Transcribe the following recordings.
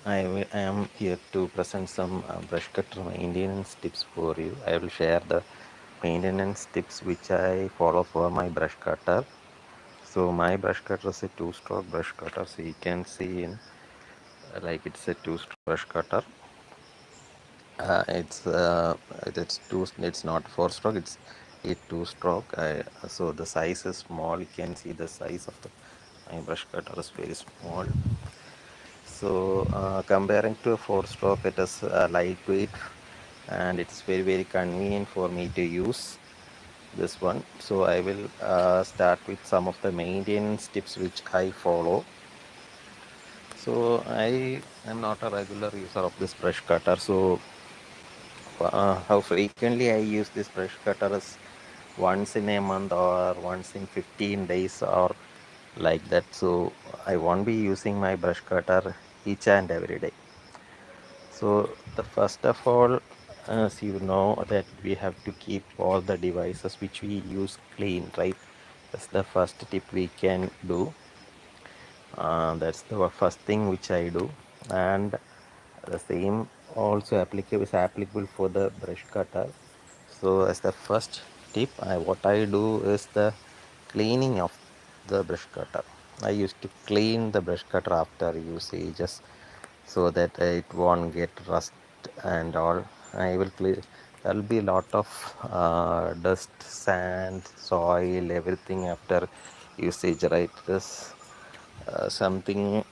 I am here to present some brush cutter maintenance tips for you. I will share the maintenance tips which I follow for my brush cutter. So my brush cutter is a two-stroke brush cutter. So you can see in like it's a two-stroke brush cutter. Uh, it's uh, it's two. It's not four-stroke. It's a two-stroke. So the size is small. You can see the size of the my brush cutter is very small. So comparing to a four-stroke, it is lightweight and it's very convenient for me to use this one. So I will start with some of the maintenance tips which I follow. So I am not a regular user of this brush cutter. So how frequently I use this brush cutter is once in a month or once in 15 days or like that. So I won't be using my brush cutter each and every day. So the first of all, as you know that we have to keep all the devices which we use clean, right? That's the first tip we can do. That's the first thing which I do, and the same also applicable for the brush cutter. So as the first tip, what I do is the cleaning of the brush cutter. I used to clean the brush cutter after usages so that it won't get rust and all. I will clear. There will be a lot of dust, sand, soil, everything after usage, right? This something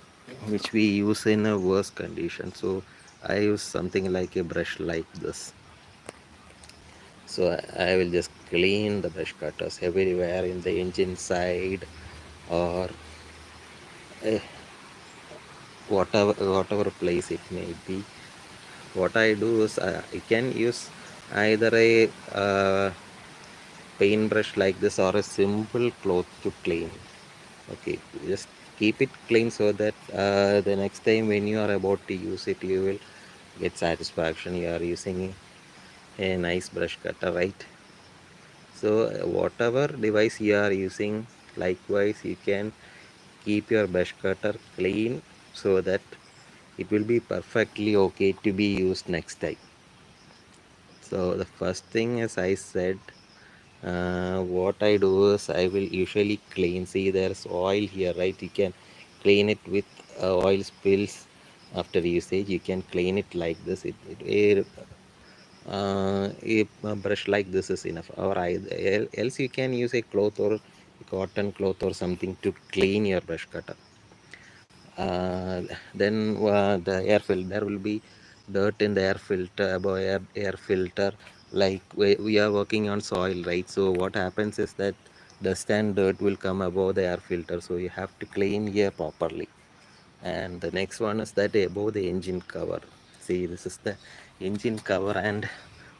which we use in a worse condition. So I use something like a brush like this. So I will just clean the brush cutters everywhere in the engine side or uh, whatever place it may be. What I do is I can use either a paintbrush like this or a simple cloth to clean. Okay, just keep it clean so that the next time when you are about to use it, you will get satisfaction. You are using a nice brush cutter, right? So whatever device you are using, likewise you can keep your brush cutter clean so that it will be perfectly okay to be used next time. So the first thing, as I said, what I do is I will usually clean. See, there's oil here, right? You can clean it with oil spills after usage. You can clean it like this. A brush like this is enough. Or else you can use a cloth or a cotton cloth or something to clean your brush cutter. Then the air filter, there will be dirt in the air filter, above air filter, like we are working on soil, right? So what happens is that dust and dirt will come above the air filter, so you have to clean here properly. And the next one is that above the engine cover. See, this is the engine cover, and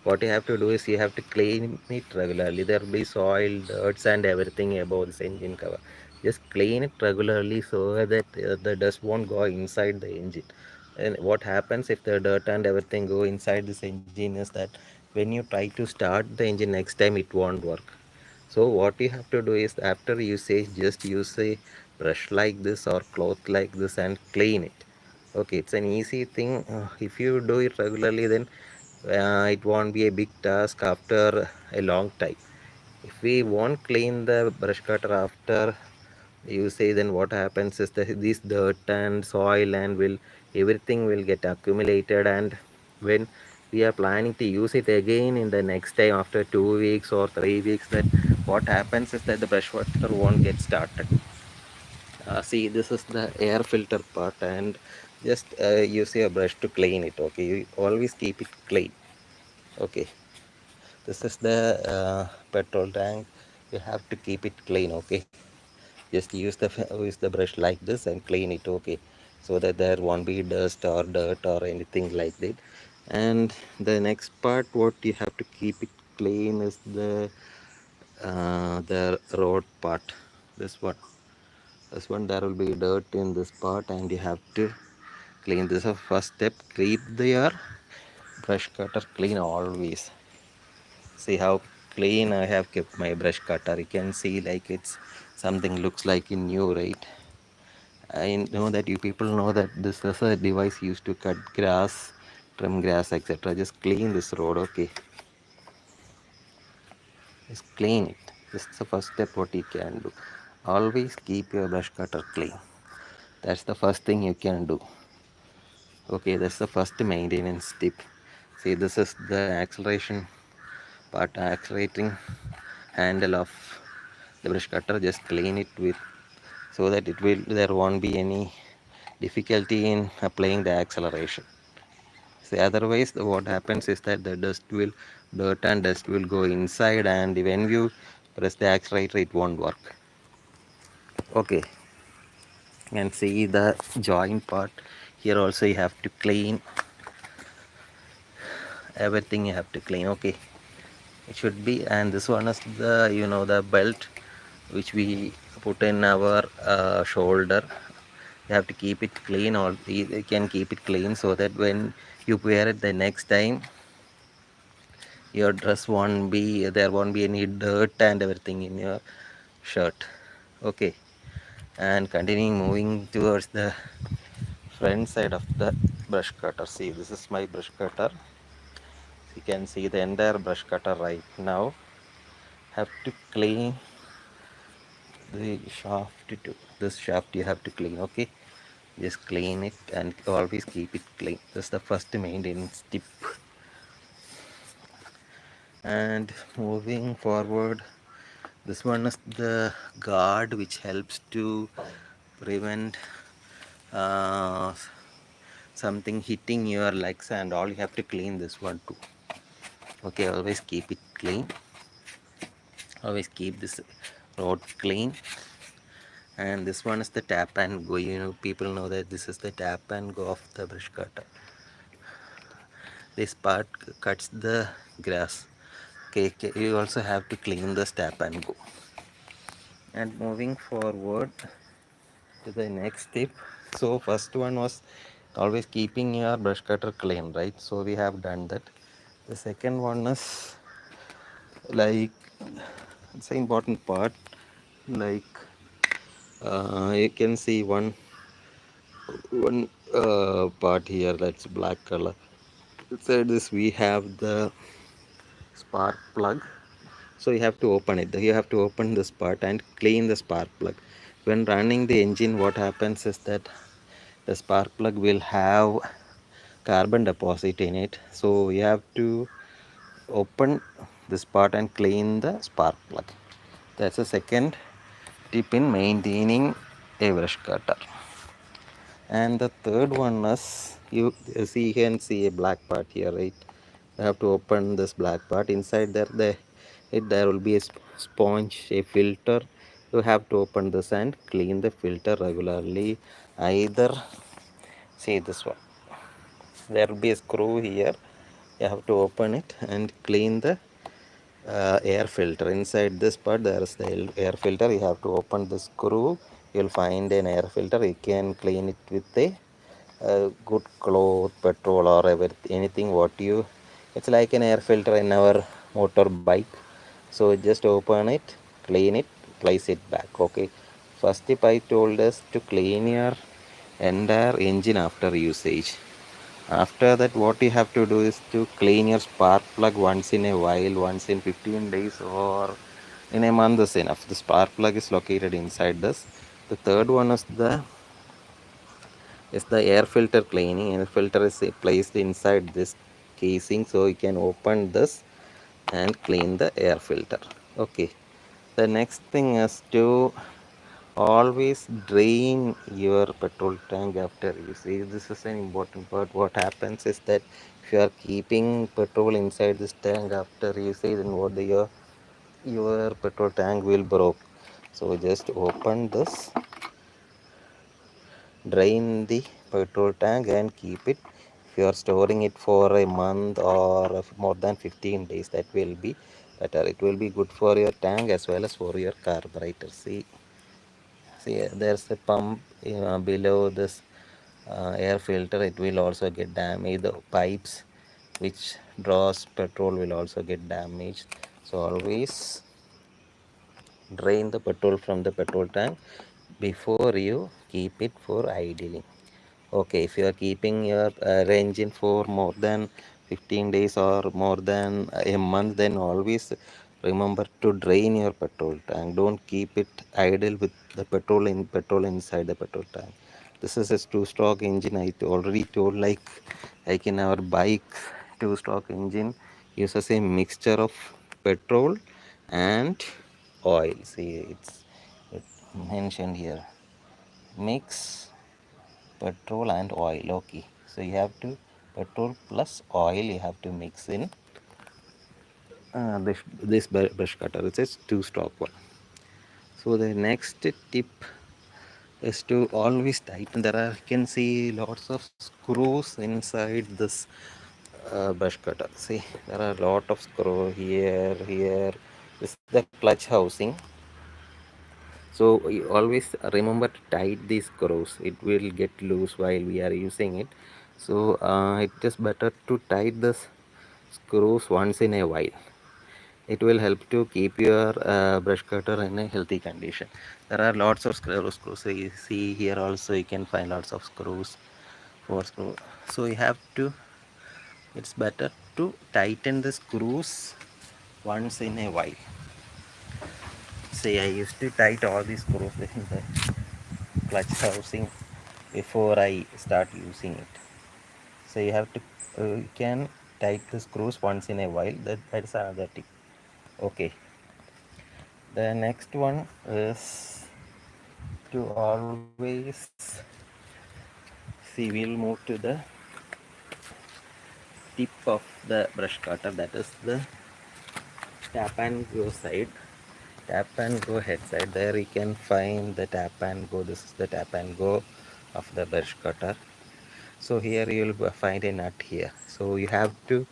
what you have to do is you have to clean it regularly. There will be soil, dirts and everything above this engine cover. Just clean it regularly so that the dust won't go inside the engine. And what happens if the dirt and everything go inside this engine is that when you try to start the engine next time, it won't work. So what you have to do is after usage, just use a brush like this or cloth like this and clean it. Okay, it's an easy thing. If you do it regularly, then it won't be a big task after a long time. If we won't clean the brush cutter after usage, then what happens is that this dirt and soil and will everything will get accumulated, and when we are planning to use it again in the next time after 2 weeks or 3 weeks, then what happens is that the brush water won't get started. See, this is the air filter part, and just use your brush to clean it. Okay, you always keep it clean. Okay, this is the petrol tank. You have to keep it clean. Okay, just use the brush like this and clean it. Okay, so that there won't be dust or dirt or anything like that. And the next part, what you have to keep it clean is the road part. This one this one there will be dirt in this part, and you have to clean. This is the first step. Keep your brush cutter clean always. See how clean I have kept my brush cutter. You can see like it's something looks like new, right? I know that you people know that this is a device used to cut grass, trim grass, etc. Just clean this road, okay? Just clean it. This is the first step what you can do. Always keep your brush cutter clean. That's the first thing you can do. Okay, that's the first maintenance tip. See, this is the acceleration part, accelerating handle of the brush cutter. Just clean it with, so that it will, there won't be any difficulty in applying the acceleration. See, otherwise what happens is that the dirt and dust will go inside, and when you press the accelerator it won't work. Okay, and see the joint part here also you have to clean everything, you have to clean. Okay, it should be. And this one is the, you know, the belt which we put in our shoulder. You have to keep it clean, or you can keep it clean so that when you wear it the next time, your dress won't be, there won't be any dirt and everything in your shirt. Okay, and continuing moving towards the front side of the brush cutter. See, this is my brush cutter. You can see the entire brush cutter right now. Have to clean the shaft too. This shaft you have to clean. Okay, just clean it and always keep it clean. That's the first maintenance tip. And moving forward, this one is the guard which helps to prevent uh, something hitting your legs and all. You have to clean this one too. Okay, always keep it clean. Always keep this road clean. And this one is the tap and go. You know, people know that this is the tap and go of the brush cutter. This part cuts the grass. Okay, you also have to clean the tap and go. And moving forward to the next tip. So first one was always keeping your brush cutter clean, right? So we have done that. The second one is like, it's an important part. Like you can see one part here, that's black color. Inside this we have the spark plug. So you have to open it. You have to open this part and clean the spark plug. When running the engine, what happens is that the spark plug will have carbon deposit in it. So you have to open this part and clean the spark plug. That's the second tip in maintaining a brush cutter. And the third one is, you see, you can see a black part here, right? You have to open this black part. Inside there will be a sponge, a filter. You have to open this and clean the filter regularly. Either, see this one, there will be a screw here. You have to open it and clean the air filter. Inside this part there is the air filter. You have to open the screw. You'll find an air filter. You can clean it with a good cloth, petrol, or anything what you, it's like an air filter in our motorbike. So just open it, clean it, place it back. Okay, first tip I told us to clean your entire engine after usage. After that, what you have to do is to clean your spark plug once in a while, once in 15 days or in a month is enough. The spark plug is located inside this. The third one is the air filter cleaning. Air filter is placed inside this casing, so you can open this and clean the air filter. Okay, the next thing is to always drain your petrol tank after usage. This is an important part. What happens is that if you are keeping petrol inside this tank after usage, then what your petrol tank will broke. So just open this, drain the petrol tank and keep it. If you are storing it for a month or more than 15 days, that will be better. It will be good for your tank as well as for your carburetor. See, there's a pump below this air filter. It will also get damaged. The pipes which draws petrol will also get damaged. So always drain the petrol from the petrol tank. before you keep it for idling. Okay, if you are keeping your engine for more than 15 days or more than a month, then always remember to drain your petrol tank. Don't keep it idle with the petrol inside the petrol tank. This is a two-stroke engine. I already told, like in our bike, two-stroke engine uses a mixture of petrol and oil. See, it mentioned here. Mix petrol and oil. Okay, so you have to petrol plus oil you have to mix in this brush cutter. It's a two-stroke one. So the next tip is to always tighten. There are, you can see lots of screws inside this brush cutter. See, there are a lot of screw here. This is the clutch housing. So you always remember to tight these screws. It will get loose while we are using it. So it is better to tight the screws once in a while. It will help to keep your brush cutter in a healthy condition. There are lots of screws. So you see here also you can find lots of screws for screw. So you have to, it's better to tighten the screws once in a while. See, I used to tight all these screws in the clutch housing before I start using it. So you have to you can tight the screws once in a while. That's another tip. Okay, the next one is to always see, we'll move to the tip of the brush cutter, that is the tap and go side. Tap and go head side, there you can find the tap and go. This is the tap and go of the brush cutter. So here you will find a nut here. So you have to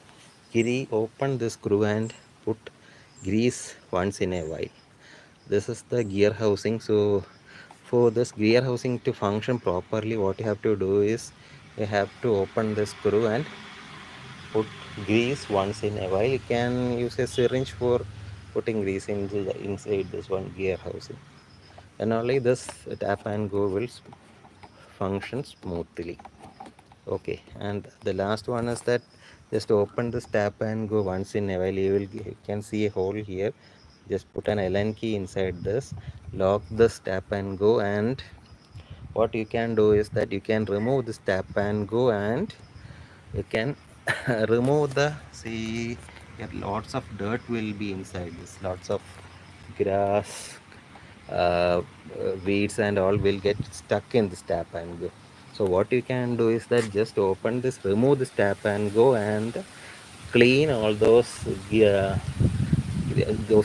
open the screw and put grease once in a while. This is the gear housing. So for this gear housing to function properly, what you have to do is you have to open the screw and put grease once in a while. You can use a syringe for putting grease inside this one gear housing, and only this tap and go will function smoothly. Okay, and the last one is that just open this tap and go once in a while. You can see a hole here. Just put an Allen key inside this, lock this tap and go, and what you can do is that you can remove this tap and go, and you can remove the, see here, lots of dirt will be inside this, lots of grass, weeds and all will get stuck in this tap and go. So what you can do is that just open this, remove this tap and go, and clean all those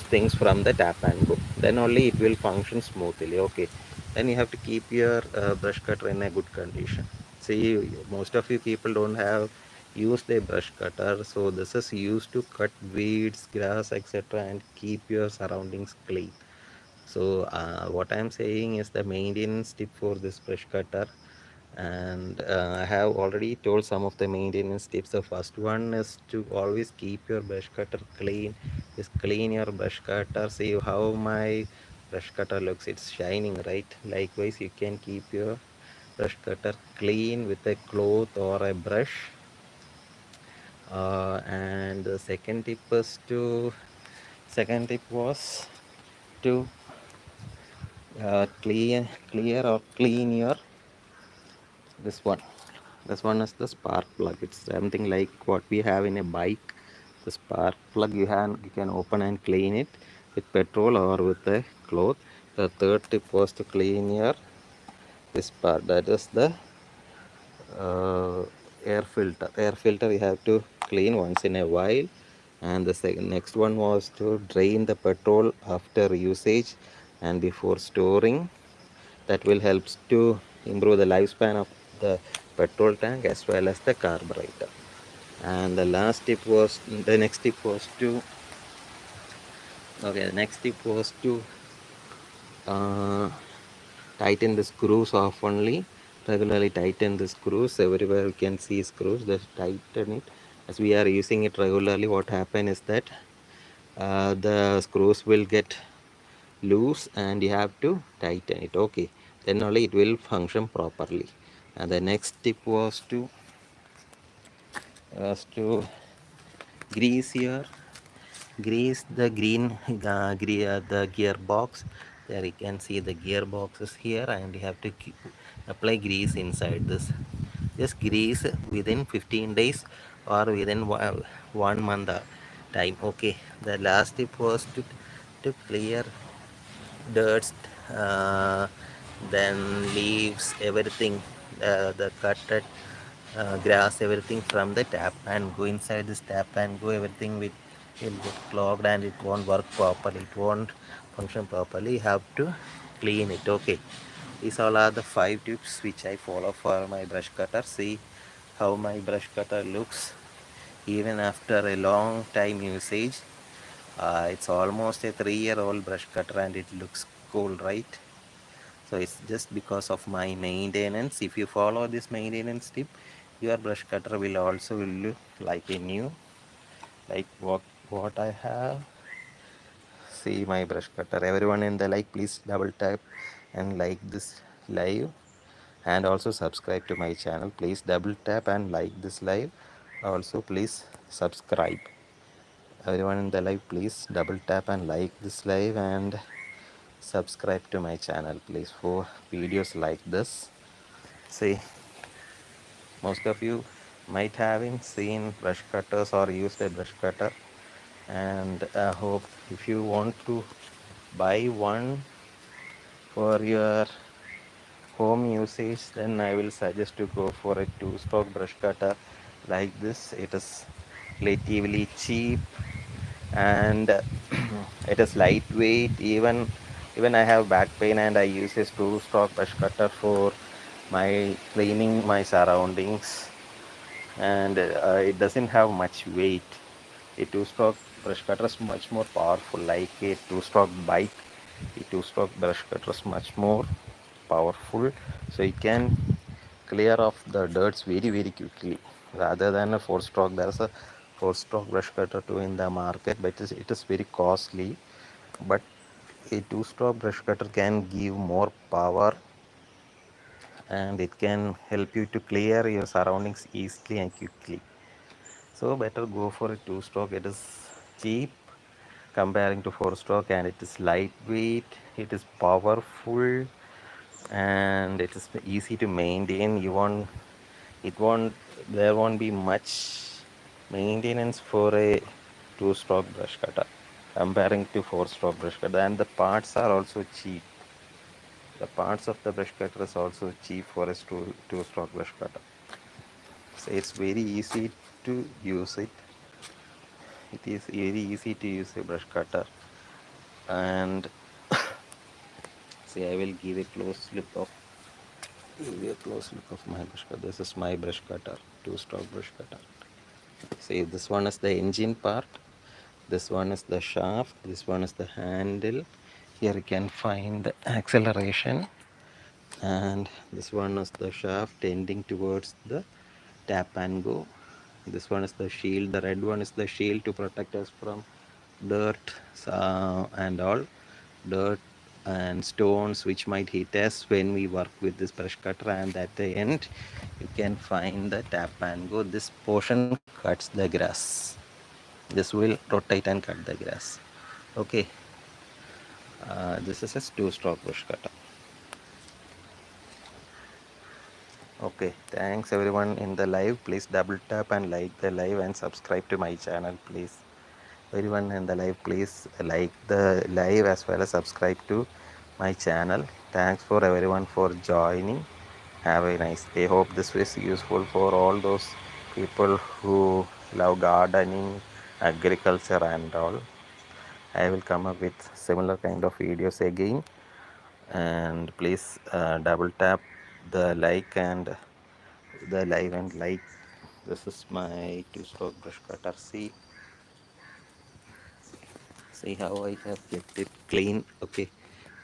things from the tap and go. Then only it will function smoothly. Okay, then you have to keep your brush cutter in a good condition. See, most of you people don't have used a brush cutter, so this is used to cut weeds, grass, etc., and keep your surroundings clean. So what I'm saying is the maintenance tip for this brush cutter, and I have already told some of the maintenance tips. The first one is to always keep your brush cutter clean. Just clean your brush cutter. See how my brush cutter looks, it's shining, right? Likewise, you can keep your brush cutter clean with a cloth or a brush. And the second tip was to clear or clean your this one is the spark plug. It's something like what we have in a bike. The spark plug, you can open and clean it with petrol or with a cloth. The third tip was to clean your this part, that is the uh, air filter you have to clean once in a while. And the next one was to drain the petrol after usage and before storing. That will help to improve the lifespan of the petrol tank as well as the carburetor. And the next tip was to uh, tighten the screws oftenly. Regularly tighten the screws everywhere. You can see screws, just tighten it. As we are using it regularly, what happen is that the screws will get loose and you have to tighten it. Okay, then only it will function properly. And the next tip was to grease your grease the green the gearbox. There you can see the gearbox is here, and you have to apply grease inside this. Just grease within 15 days or within 1 month time. Okay, the last tip was to clear dirt, uh, then leaves, everything, the cutted grass, everything from the tap and go inside this tap and go, everything will get clogged and it won't work properly, it won't function properly. You have to clean it. Okay, these all are the 5 tips which I follow for my brush cutter. See how my brush cutter looks even after a long time usage. It's almost a 3-year-old brush cutter and it looks cool, right? So it's just because of my maintenance. If you follow this maintenance tip, your brush cutter will also will look like a new, like what I have. See my brush cutter. Everyone in the like, please double tap and like this live, and also subscribe to my channel. Please double tap and like this live. Also please subscribe. Everyone in the live, please double tap and like this live and subscribe to my channel, please, for videos like this. See, most of you might having seen brush cutters or used a brush cutter, and I hope if you want to buy one for your home usage, then I will suggest to go for a two-stroke brush cutter like this. It is relatively cheap, and it is lightweight. Even I have back pain and I use this two-stroke brush cutter for my cleaning my surroundings, and it doesn't have much weight. A two-stroke brush cutter is much more powerful, like a two-stroke bike. A two-stroke brush cutter is much more powerful, so it can clear off the dirts very quickly rather than a four-stroke. There's a four-stroke brush cutter too in the market, but it is very costly. But a two-stroke brush cutter can give more power, and it can help you to clear your surroundings easily and quickly. So better go for a two-stroke. It is cheap comparing to four-stroke, and it is lightweight, it is powerful, and it is easy to maintain. It won't there won't be much maintenance for a two-stroke brush cutter comparing to four-stroke brush cutter, and the parts are also cheap. The parts of the brush cutter is also cheap for a two-stroke brush cutter. So it's very easy to use it. It is very easy to use a brush cutter. And see, I will give a close look of my brush cutter. This is my brush cutter, two-stroke brush cutter. See, this one is the engine part. This one is the shaft. This one is the handle. Here you can find the acceleration, and this one is the shaft ending towards the tap and go. This one is the shield. The red one is the shield to protect us from dirt and all dirt and stones which might hit us when we work with this brush cutter. And at the end you can find the tap and go. This portion cuts the grass. This will rotate and cut the grass. Okay, this is a two-stroke brush cutter. Okay, thanks everyone in the live. Please double tap and like the live and subscribe to my channel, please. Everyone in the live, please like the live as well as subscribe to my channel. Thanks for everyone for joining. Have a nice day. Hope this was useful for all those people who love gardening, agriculture and all. I will come up with similar kind of videos again, and please double tap the like and the live and like. This is my two-stroke brush cutter. See how I have kept it clean. Okay,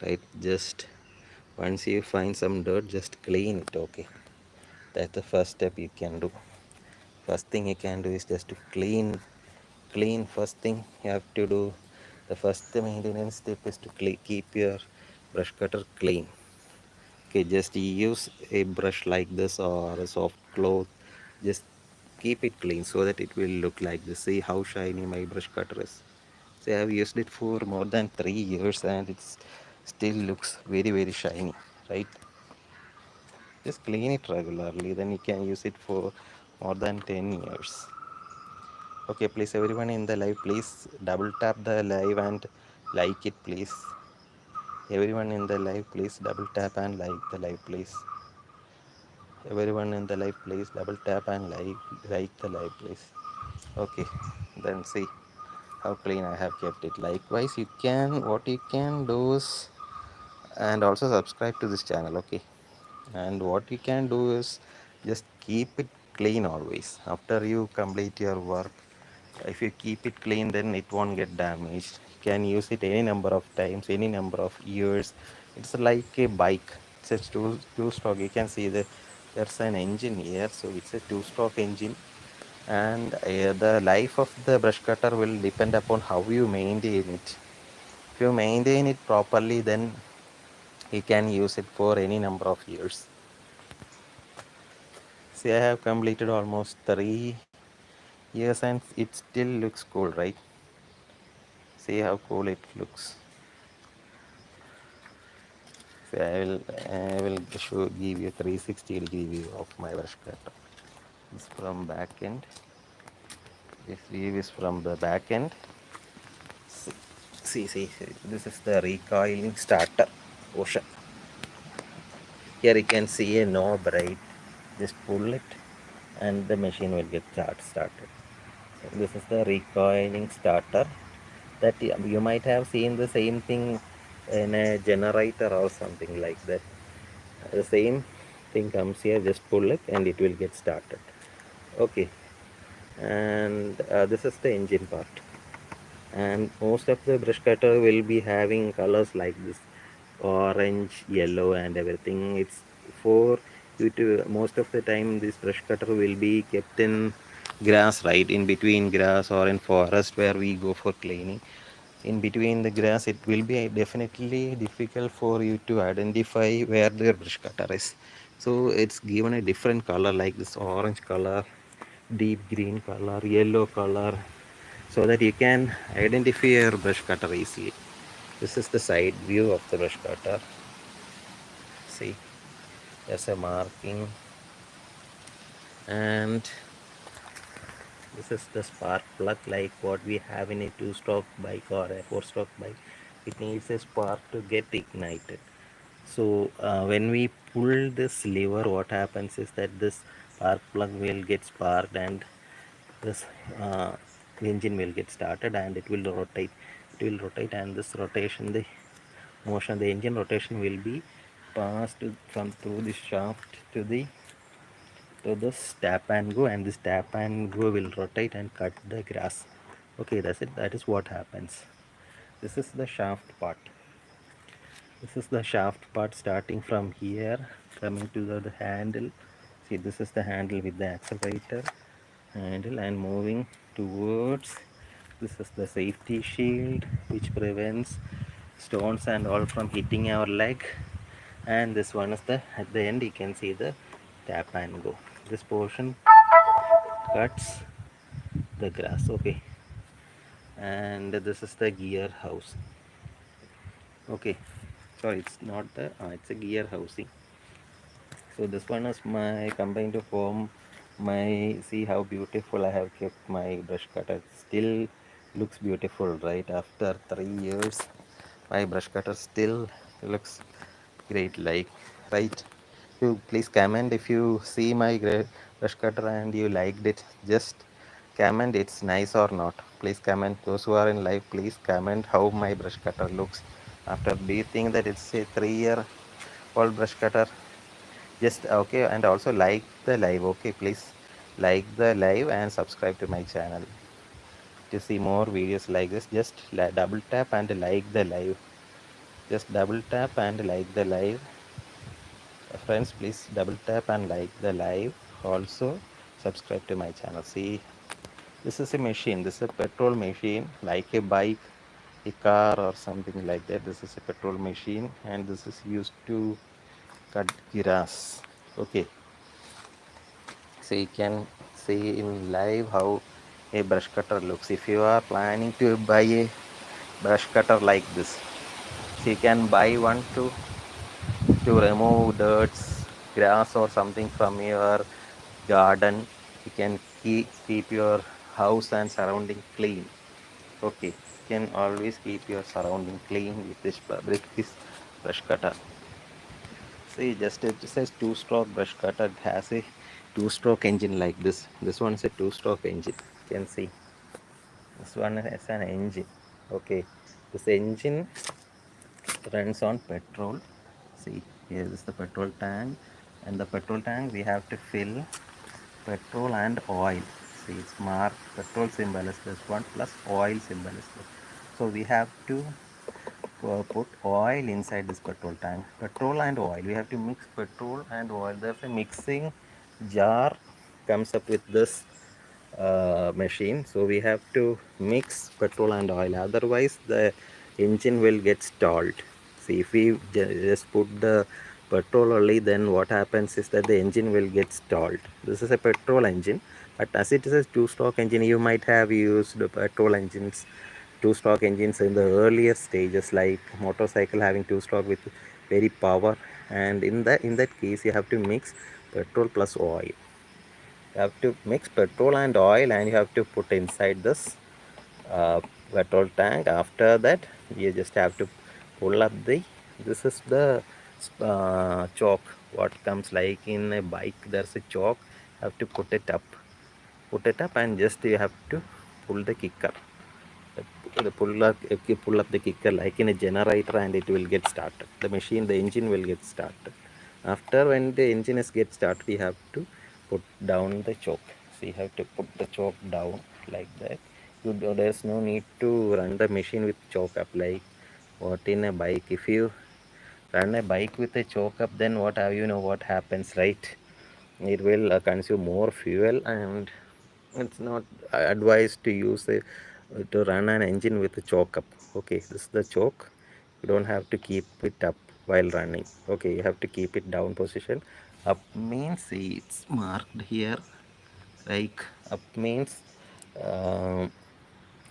right, just once you find some dirt, just clean it. Okay, that's the first step you can do. First thing you can do is just to clean. First thing you have to do, the first maintenance step is to keep your brush cutter clean. Okay, just use a brush like this or a soft cloth. Just keep it clean so that it will look like this. See how shiny my brush cutter is. See, I have used it for more than 3 years and it still looks very, very shiny, right? Just clean it regularly, then you can use it for more than 10 years. Okay, please, everyone in the live, please double tap the live and like it, please. Everyone in the live, please double tap and like the live, please. Everyone in the live, please double tap and like the live, please. Okay, then see how clean I have kept it. Likewise, what you can do is, and also subscribe to this channel. Okay, and what you can do is just keep it clean always after you complete your work. If you keep it clean, then it won't get damaged. You can use it any number of times, any number of years. It's like a bike. It's a two stroke. You can see that there's an engine here, so it's a two-stroke engine, and the life of the brush cutter will depend upon how you maintain it. If you maintain it properly, then you can use it for any number of years. See, I have completed almost 3 years and it still looks cool, right? See how cool it looks. See, I will give you a 360-degree view of my brush cutter. This from back end. This view is from the back end. See, this is the recoiling starter portion. Here you can see a knob, right? Just pull it and the machine will get started. So this is the recoiling starter that you might have seen the same thing in a generator or something like that. The same thing comes here, just pull it and it will get started. Okay, and this is the engine part, and most of the brush cutter will be having colors like this, orange, yellow and everything. It's for you to, most of the time this brush cutter will be kept in grass, right, in between grass or in forest where we go for cleaning. In between the grass, it will be definitely difficult for you to identify where the brush cutter is. So it's given a different color like this orange color, deep green color, yellow color, so that you can identify your brush cutter easily. This is the side view of the brush cutter. See, there's a marking, and this is the spark plug like what we have in a two-stroke bike or a four-stroke bike. It needs a spark to get ignited. So when we pull this lever, what happens is that this spark plug will get sparked and this engine will get started and it will rotate. It will rotate, and this rotation, the motion, the engine rotation will be passed from through the shaft to this tap and go, and this tap and go will rotate and cut the grass. Okay, that's it. That is what happens. This is the shaft part. This is the shaft part starting from here, coming to the handle. See, this is the handle with the accelerator handle, and moving towards, this is the safety shield which prevents stones and all from hitting our leg. And this one is the, at the end you can see the tap and go. This portion cuts the grass. Okay, and this is the gear house. Okay, sorry, it's not the it's a gear housing. So this one is my combined to form my, see how beautiful I have kept my brush cutter. Still looks beautiful, right? After 3 years my brush cutter still looks great, like, right? You please comment if you see my brush cutter and you liked it. Just comment it's nice or not. Please comment. Those who are in live, please comment how my brush cutter looks after. Do you think that it's a 3 year old brush cutter? Just okay, and also like the live. Okay, please like the live and subscribe to my channel to see more videos like this. Just double tap and like the live. Just double tap and like the live. Friends, please double tap and like the live. Also subscribe to my channel. See, this is a machine. This is a petrol machine, like a bike, a car or something like that. This is a petrol machine, and this is used to cut grass. Okay, so you can see in live how a brush cutter looks. If you are planning to buy a brush cutter like this, so you can buy one to remove dirts, grass or something from your garden. You can keep your house and surrounding clean. Okay, you can always keep your surrounding clean with this brush cutter. See, just it says two-stroke brush cutter. It has a two-stroke engine like this. This one is a two-stroke engine. You can see this one is an engine. Okay, this engine runs on petrol. See, here is the petrol tank, and the petrol tank we have to fill petrol and oil. See, it's marked petrol symbol is this one plus oil symbol is this. So we have to put oil inside this petrol tank. Petrol and oil. We have to mix petrol and oil. There's a mixing jar comes up with this machine. So we have to mix petrol and oil. Otherwise, the engine will get stalled. See, if we just put the petrol only, then what happens is that the engine will get stalled. This is a petrol engine, but as it is a two-stroke engine, you might have used petrol engines, two-stroke engines in the earlier stages, like motorcycle having two-stroke with very power. And in that case, you have to mix petrol plus oil. You have to mix petrol and oil, and you have to put inside this petrol tank. After that, you just have to pull up the, this is the choke what comes like in a bike. There's a choke, you have to put it up and just you have to pull the kicker. Pull up the kicker like in a generator, and it will get started. The engine will get started. After when the engine is get started, you have to put down the choke. So you have to put the choke down like that. There's no need to run the machine with choke up like what in a bike. If you run a bike with a choke up, then what have you know what happens, right? It will consume more fuel, and it's not advised to use to run an engine with a choke up. Okay, this is the choke. You don't have to keep it up while running. Okay, you have to keep it down position. Up means, see, it's marked here, like up means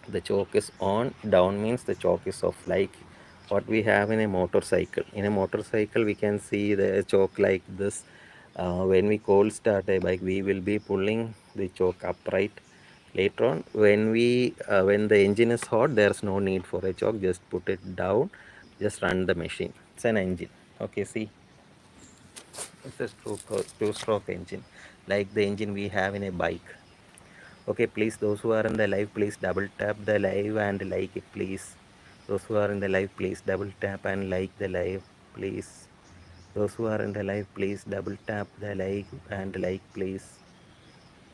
the choke is on, down means the choke is off, like what we have in a motorcycle. In a motorcycle we can see the choke like this. When we cold start a bike, we will be pulling the choke upright. Later on, when the engine is hot, there's no need for a choke. Just put it down, just run the machine. It's an engine. Okay, see, it's a two-stroke engine, like the engine we have in a bike. Okay, please, those who are in the live, please double tap the live and like it, please. Those who are in the live, please double tap and like the live, please. Those who are in the live, please double tap the like and like, please.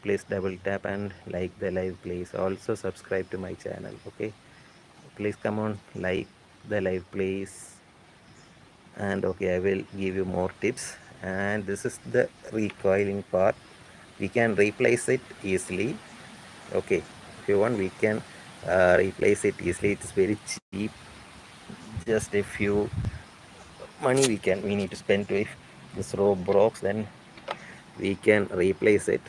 Please double tap and like the live, please. Also subscribe to my channel. Okay, please come on, like the live, please. And okay, I will give you more tips. And this is the recoiling part. We can replace it easily. Okay, if you want, we can replace it easily. It is very cheap, just a few money we need to spend to. If this rope breaks, then we can replace it,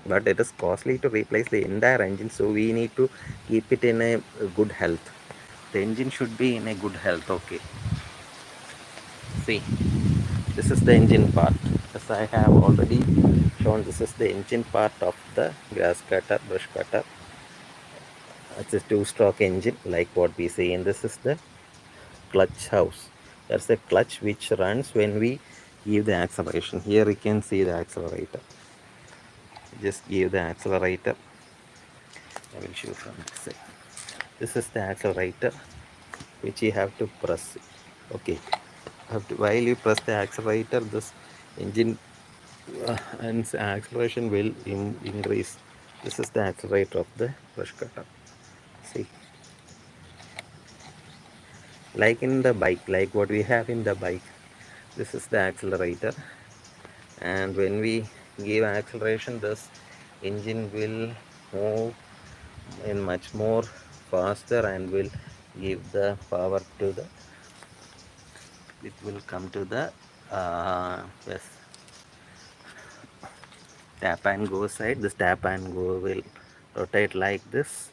but it is costly to replace the entire engine, so we need to keep it in a good health. The engine should be in a good health. Okay, see, this is the engine part. As I have already shown, this is the engine part of the grass cutter, brush cutter. It's a two-stroke engine like what we see, and this is the clutch house. There's a clutch which runs when we give the acceleration. Here you can see the accelerator. Just give the accelerator. I will show from this side. This is the accelerator which you have to press. Okay, while you press the accelerator, this engine and acceleration will increase. This is the accelerator of the brush cutter. See, like in the bike, like what we have in the bike, this is the accelerator, and when we give acceleration, this engine will move in much more faster and will give the power to the, it will come to the Yes, tap and go side, this tap and go will rotate like this,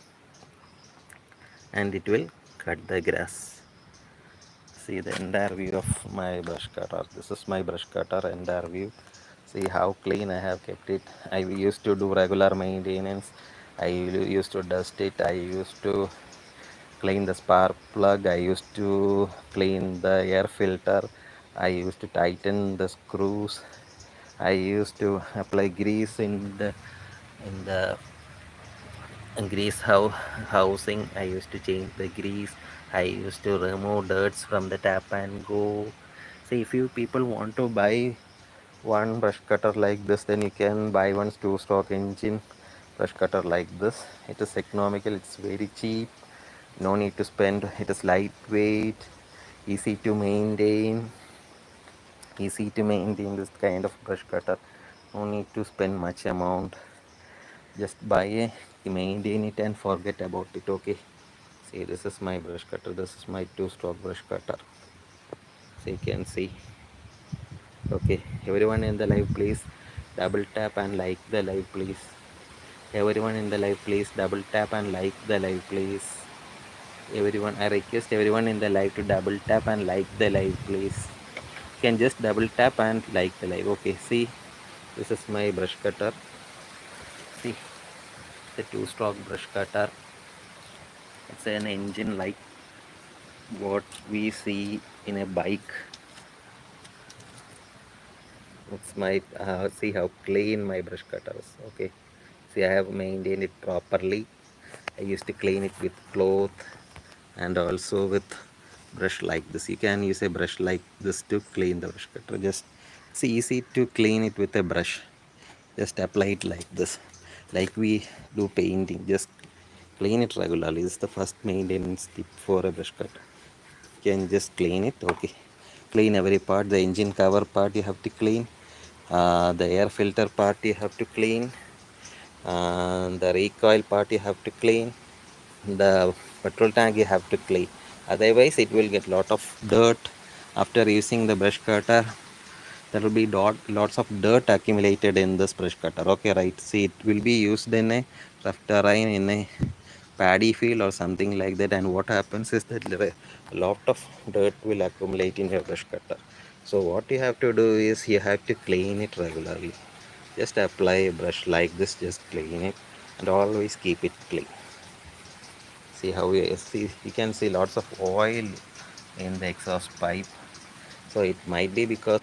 and it will cut the grass. See the entire view of my brush cutter. This is my brush cutter entire view. See how clean I have kept it. I used to do regular maintenance. I used to dust it. I used to clean the spark plug. I used to clean the air filter. I used to tighten the screws. I used to apply grease in the grease housing. I used to change the grease. I used to remove dirts from the tap and go. See, if you people want to buy one brush cutter like this, then you can buy one two-stroke engine brush cutter like this. It is economical, it's very cheap, no need to spend, it is lightweight, easy to maintain, this kind of brush cutter. No need to spend much amount, just buy it, maintain it and forget about it. Okay, see, this is my brush cutter, this is my two-stroke brush cutter, so you can see. Okay, everyone in the live, please double tap and like the live, please. Everyone in the live, please double tap and like the live, please. Everyone, I request everyone in the live to double tap and like the live, please. You can just double tap and like the live. Okay, see, this is my brush cutter. See, the two-stroke brush cutter. It's an engine like what we see in a bike. It's my see how clean my brush cutter is. Okay, see, I have maintained it properly. I used to clean it with cloth and also with brush like this. You can use a brush like this to clean the brush cutter. Just it's easy to clean it with a brush. Just apply it like this, like we do painting. Just clean it regularly. This is the first maintenance tip for a brush cutter. You can just clean it. Okay, clean every part. The engine cover part you have to clean, the air filter part you have to clean, the recoil part you have to clean, the petrol tank you have to clean. Otherwise it will get lot of dirt. After using the brush cutter, there will be lots of dirt accumulated in this brush cutter. Okay, right, see, it will be used in a rough terrain, in a paddy field or something like that, and what happens is that a lot of dirt will accumulate in your brush cutter. So what you have to do is you have to clean it regularly. Just apply a brush like this, just clean it, and always keep it clean. See how you see, you can see lots of oil in the exhaust pipe. So it might be because,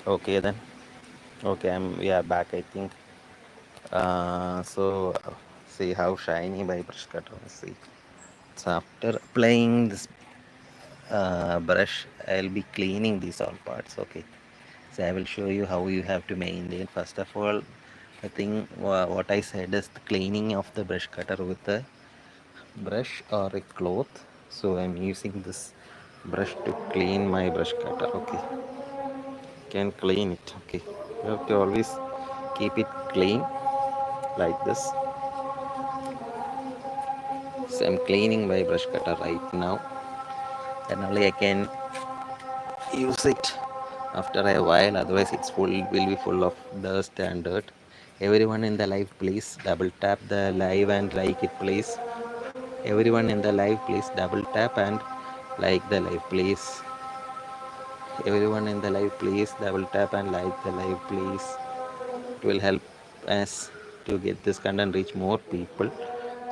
okay then, okay, we are back, I think. So see how shiny my brush cutter is. See, so after applying this brush, I'll be cleaning these all parts. Okay, so I will show you how you have to maintain. First of all, I think what I said is the cleaning of the brush cutter with a brush or a cloth. So I'm using this brush to clean my brush cutter. Okay, can clean it. Okay, you have to always keep it clean like this. So I'm cleaning my brush cutter right now, and only I can use it after a while, otherwise it's full will be full of dust and dirt. Everyone in the live, please double tap the live and like it, please. Everyone in the live, please double tap and like the live, please. Everyone in the live, please double tap and like the live, please. It will help us to get this content reach more people.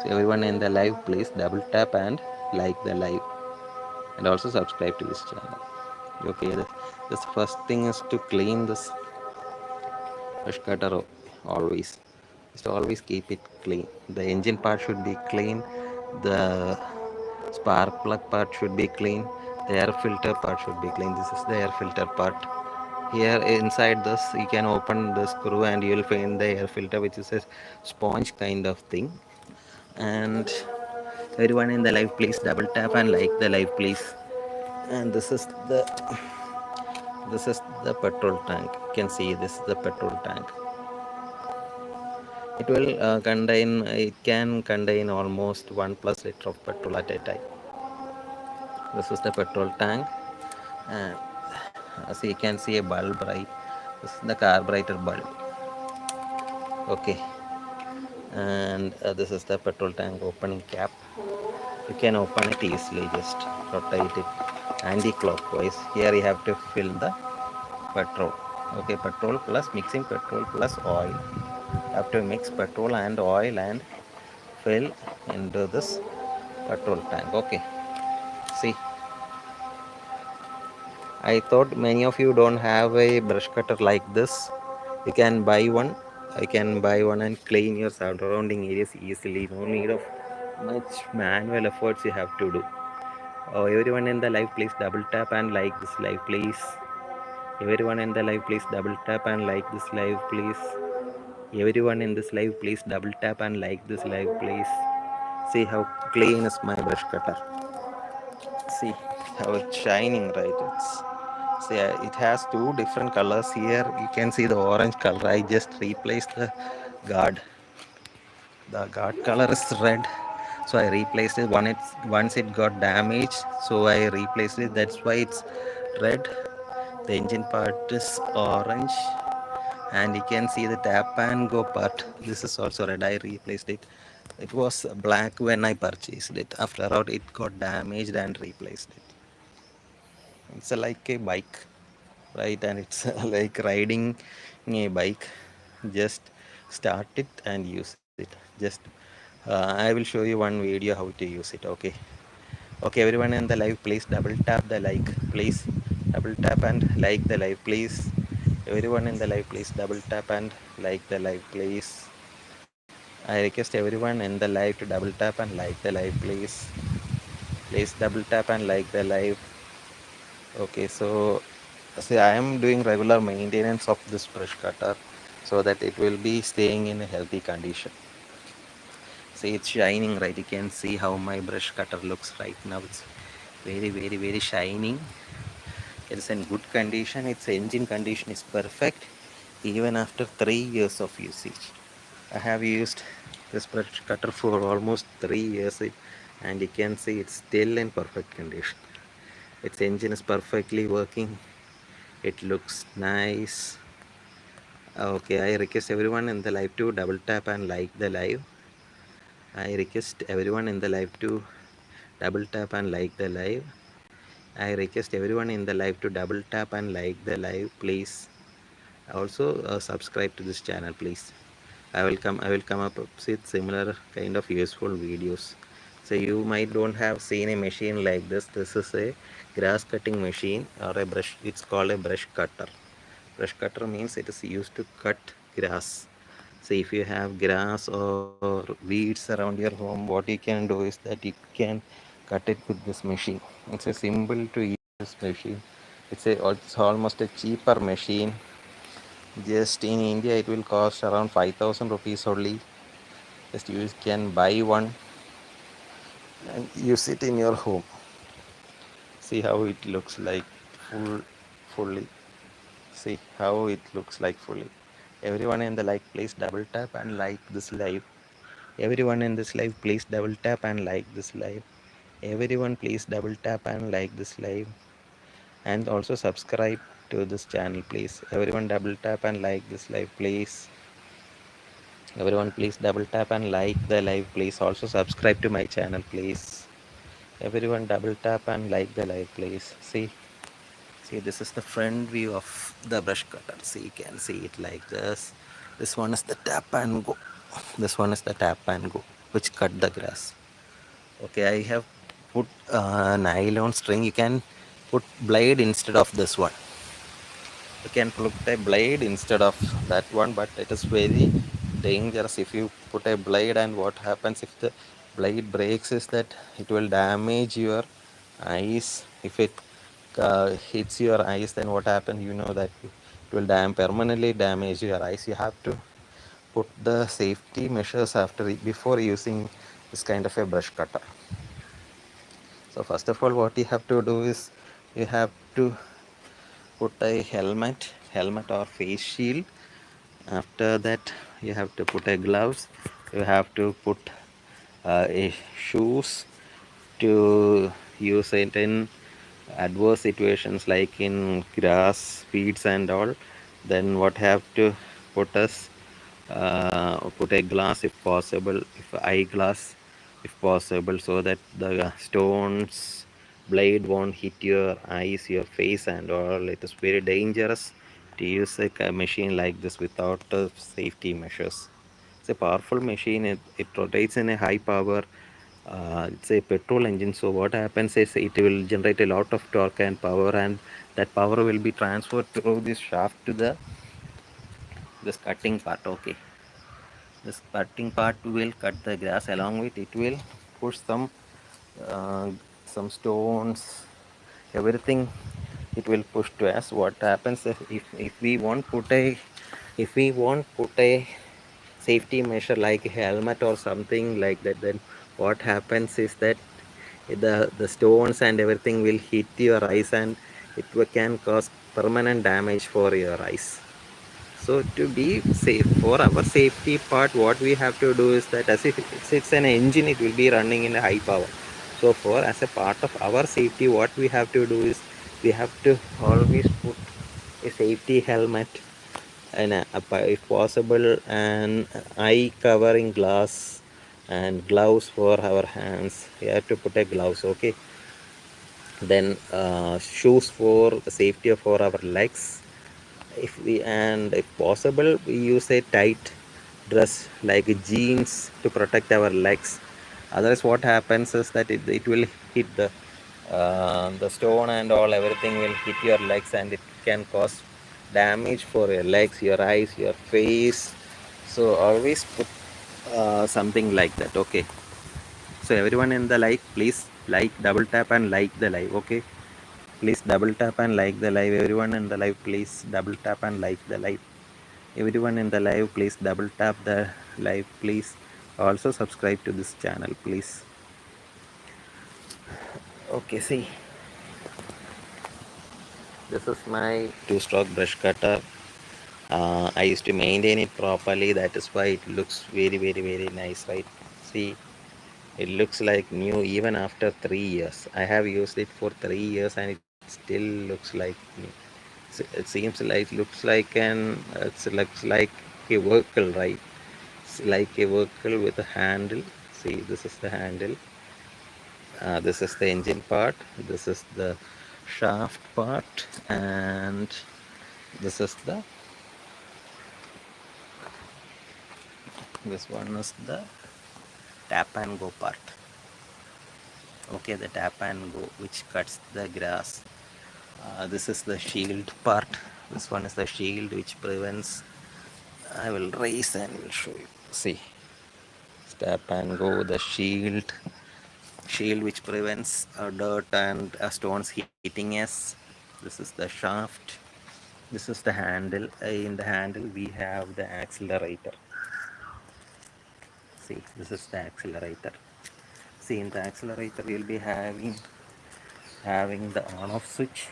So everyone in the live, please double tap and like the live, and also subscribe to this channel. Okay, the first thing is to clean this brush cutter. Always, just always keep it clean. The engine part should be clean, the spark plug part should be clean, the air filter part should be clean. This is the air filter part. Here inside this you can open the screw and you will find the air filter, which is a sponge kind of thing. And everyone in the live, please double tap and like the live, please. And this is the petrol tank. You can see this is the petrol tank. It can contain almost 1+ liter of petrol at a time. This is the petrol tank, and So you can see a bulb, right? This is the carburetor bulb. Okay, and this is the petrol tank opening cap. You can open it easily, just rotate it anti-clockwise. Here you have to fill the petrol. Okay, petrol plus mixing petrol plus oil. You have to mix petrol and oil and fill into this petrol tank. Okay, see, I thought many of you don't have a brush cutter like this. You can buy one. I can buy one and clean your surrounding areas easily. No need of much manual efforts you have to do. Oh, everyone in the live, please double tap and like this live, please. Everyone in the live, please double tap and like this live, please. Everyone in this live, please double tap and like this live, please. See how clean is my brush cutter. See how it's shining, right? See, it has two different colors here. You can see the orange color. I just replaced the guard. The guard color is red, so I replaced it. Once it got damaged, so I replaced it. That's why it's red. The engine part is orange, and you can see the tap and go part. This is also red. I replaced it. It was black when I purchased it. After all, it got damaged and replaced it. It's like a bike, right? And it's like riding a bike. Just start it and use it. Just I will show you one video how to use it. Okay. Okay, everyone in the live, please double tap the like, please. Double tap and like the live, please. Everyone in the live, please double tap and like the live, please. I request everyone in the live to double tap and like the live, please. Please double tap and like the live. Okay, so see, I am doing regular maintenance of this brush cutter so that it will be staying in a healthy condition. See, it's shining, right? You can see how my brush cutter looks right now. It's very shining. It's in good condition. Its engine condition is perfect even after 3 years of usage. I have used this brush cutter for almost 3 years, and you can see it's still in perfect condition. Its engine is perfectly working. It looks nice. Okay, I request everyone in the live to double tap and like the live. I request everyone in the live to double tap and like the live. I request everyone in the live to double tap and like the live, please. Also subscribe to this channel, please. I will come up with similar kind of useful videos. So you might don't have seen a machine like this. This is a grass cutting machine or a brush. It's called a brush cutter. Brush cutter means it is used to cut grass. So if you have grass or weeds around your home, what you can do is that you can cut it with this machine. It's a simple to use machine. It's almost a cheaper machine. Just in India, it will cost around 5,000 rupees only. Just you can buy one and use it in your home. See how it looks like fully. See how it looks like fully. Everyone in the like, please double tap and like this live. Everyone in this live, please double tap and like this live. Everyone, please double tap and like this live. And also subscribe to this channel, please. Everyone double tap and like this live, please. Everyone, please double tap and like the live, please. Also subscribe to my channel, please. Everyone double tap and like the live, please. See, this is the front view of the brush cutter. See, you can see it like this. This one is the tap and go. This one is the tap and go, which cut the grass. Okay, I have put nylon string. You can put blade instead of this one. You can put a blade instead of that one, but it is very dangerous if you put a blade. And what happens if the blade breaks is that it will damage your eyes. If it hits your eyes, then what happens, you know that it will permanently damage your eyes. You have to put the safety measures before using this kind of a brush cutter. So first of all, what you have to do is you have to put a helmet or face shield. After that, you have to put a gloves. You have to put a shoes to use it in adverse situations like in grass, weeds and all, then what have to put us put a glass if possible, if eyeglass if possible, so that the stones blade won't hit your eyes, your face and all. It is very dangerous to use a machine like this without safety measures. It's a powerful machine. It rotates in a high power. It's a petrol engine. So what happens is it will generate a lot of torque and power, and that power will be transferred through this shaft to the this cutting part. Okay, this cutting part will cut the grass. Along with it will push uh, some stones, everything. It will push to us. What happens if we won't put a safety measure like a helmet or something like that, then what happens is that the stones and everything will hit your eyes, and can cause permanent damage for your eyes. So to be safe, for our safety part, what we have to do is that as if it's an engine, it will be running in a high power. So for as a part of our safety, what we have to do is we have to always put a safety helmet and if possible an eye covering glass and gloves for our hands. We have to put a gloves. Okay, then shoes for the safety for our legs. If we, and if possible, we use a tight dress like jeans to protect our legs. Otherwise what happens is that it will hit the stone and all, everything will hit your legs, and it can cause damage for your legs, your eyes, your face. So always put something like that. Okay, so everyone in the like, please like, double tap and like the live. Okay, please double tap and like the live. Everyone in the live, please double tap and like the live. Everyone in the live, please double tap the live. Please also subscribe to this channel, please. Okay, see, this is my two-stroke brush cutter. I used to maintain it properly, that is why it looks very nice, right? See, it looks like new even after 3 years. I have used it for 3 years and it still looks like new. It seems like, looks like it looks like a vehicle, right? It's like a vehicle with a handle. See, this is the handle. This is the engine part. This is the shaft part, and this is the this one is the tap and go part. Okay, the tap and go which cuts the grass. This is the shield part. This one is the shield which prevents. I will raise and will show you. See, tap and go, the shield which prevents dirt and stones hitting us. This is the shaft. This is the handle. In the handle we have the accelerator. See, this is the accelerator. See, in the accelerator you'll be having the on off switch.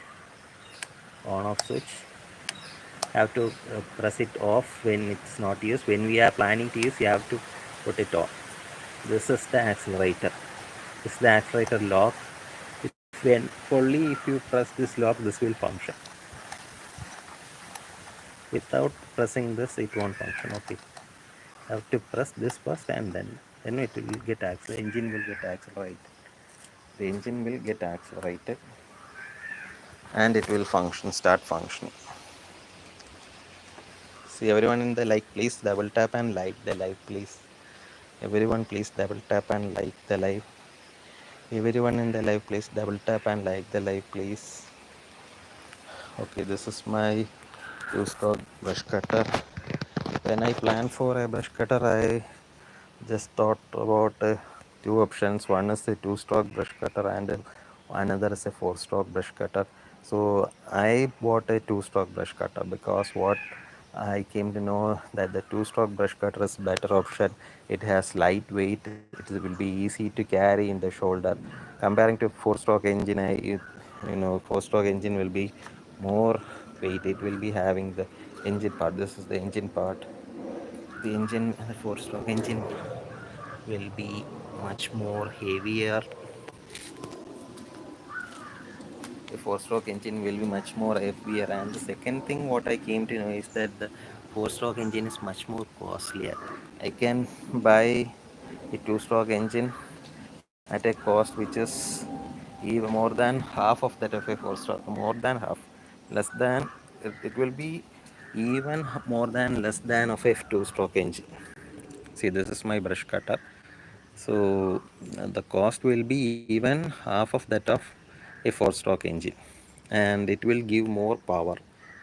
Have to press it off when it's not used. When we are planning to use, you have to put it on. This is the accelerator. This is the accelerator lock. When only if you press this lock, this will function. Without pressing this, it won't function. Okay, have to press this first, and then it will get accelerated. Engine will get accelerated. The engine will get accelerated, and it will start functioning. See, everyone in the like, please double tap and like the live, please. Everyone, please double tap and like the live. Everyone in the live, please double tap and like the live, please. Okay, this is my two-stroke brush cutter. When I plan for a brush cutter, I just thought about two options. One is a two-stroke brush cutter, and another is a four-stroke brush cutter. So I bought a two-stroke brush cutter because what I came to know that the two-stroke brush cutter is better option. It has light weight. It will be easy to carry in the shoulder. Comparing to four-stroke engine, four-stroke engine will be more weight. It will be having the engine part. This is the engine part. The engine, the four-stroke engine will be much more heavier. a four-stroke engine will be much more heavier. And the second thing what I came to know is that the four-stroke engine is much more costlier. I can buy a two-stroke engine at a cost which is even more than half of that of a four-stroke, more than half, less than it will be even more than less than of a two-stroke engine. See, this is my brush cutter. So the cost will be even half of that of a four-stroke engine, and it will give more power.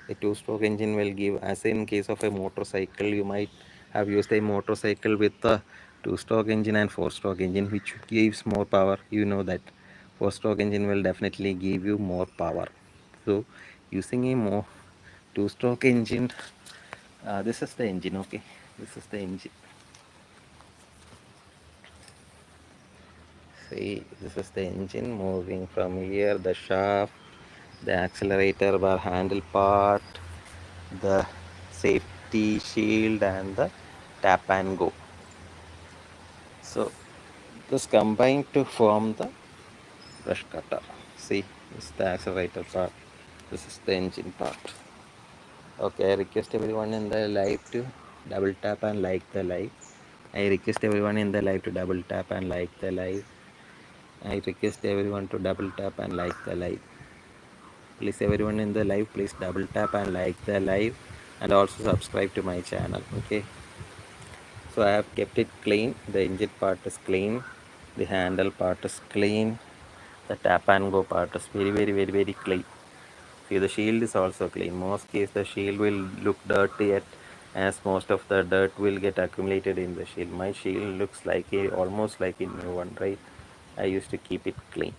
A two-stroke engine will give, as in case of a motorcycle, you might have used a motorcycle with a two-stroke engine and four-stroke engine, which gives more power. You know that four-stroke engine will definitely give you more power. So using a more two-stroke engine, this is the engine. Okay, this is the engine. See, this is the engine moving from here, the shaft, the accelerator bar handle part, the safety shield, and the tap and go. So this combined to form the brush cutter. See, this is the accelerator part, this is the engine part. Okay, I request everyone in the live to double tap and like the live. I request everyone in the live to double tap and like the live. I request everyone to double tap and like the live. Please, everyone in the live, please double tap and like the live, and also subscribe to my channel. Okay, so I have kept it clean. The engine part is clean, the handle part is clean, the tap and go part is very clean. See, the shield is also clean. Most case the shield will look dirty yet, as most of the dirt will get accumulated in the shield. My shield looks like a almost like a new one, right? I used to keep it clean.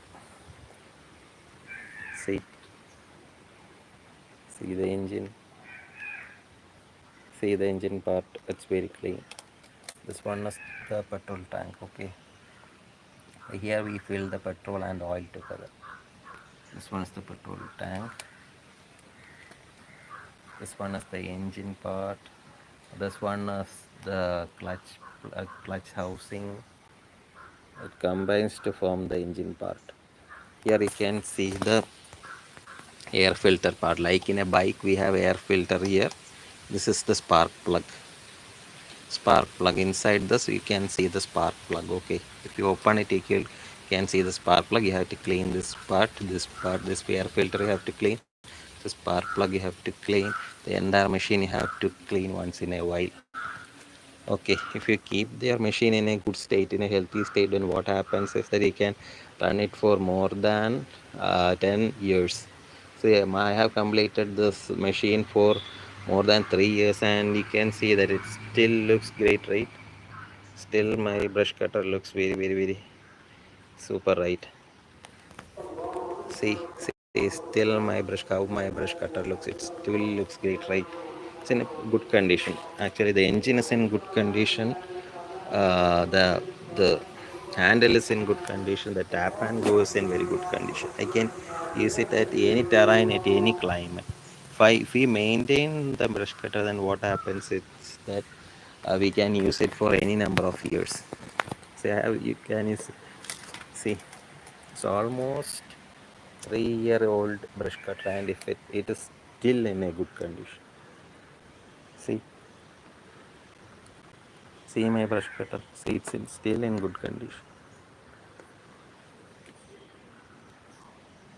See, see the engine. See the engine part, it's very clean. This one is the petrol tank. Okay, here we fill the petrol and oil together. This one is the petrol tank. This one is the engine part. This one is the clutch housing. It combines to form the engine part. Here you can see the air filter part. Like in a bike we have air filter here. This is the spark plug. Inside this you can see the spark plug. Okay, if you open it you can see the spark plug. You have to clean this air filter you have to clean, the spark plug you have to clean, the entire machine you have to clean once in a while. Okay, if you keep their machine in a good state, in a healthy state, then what happens is that you can run it for more than 10 years. So yeah, I have completed this machine for more than 3 years, and you can see that it still looks great, right? Still my brush cutter looks very super, right? See, still how my brush cutter looks, it still looks great, right? It's in a good condition. Actually the engine is in good condition. The handle is in good condition, the tap and go is in very good condition. I can use it at any terrain, at any climate. If we maintain the brush cutter, then what happens is that we can use it for any number of years. So you can use, see, it's almost 3-year-old brush cutter, and if it is still in a good condition. See my brush cutter. See, it's still in good condition.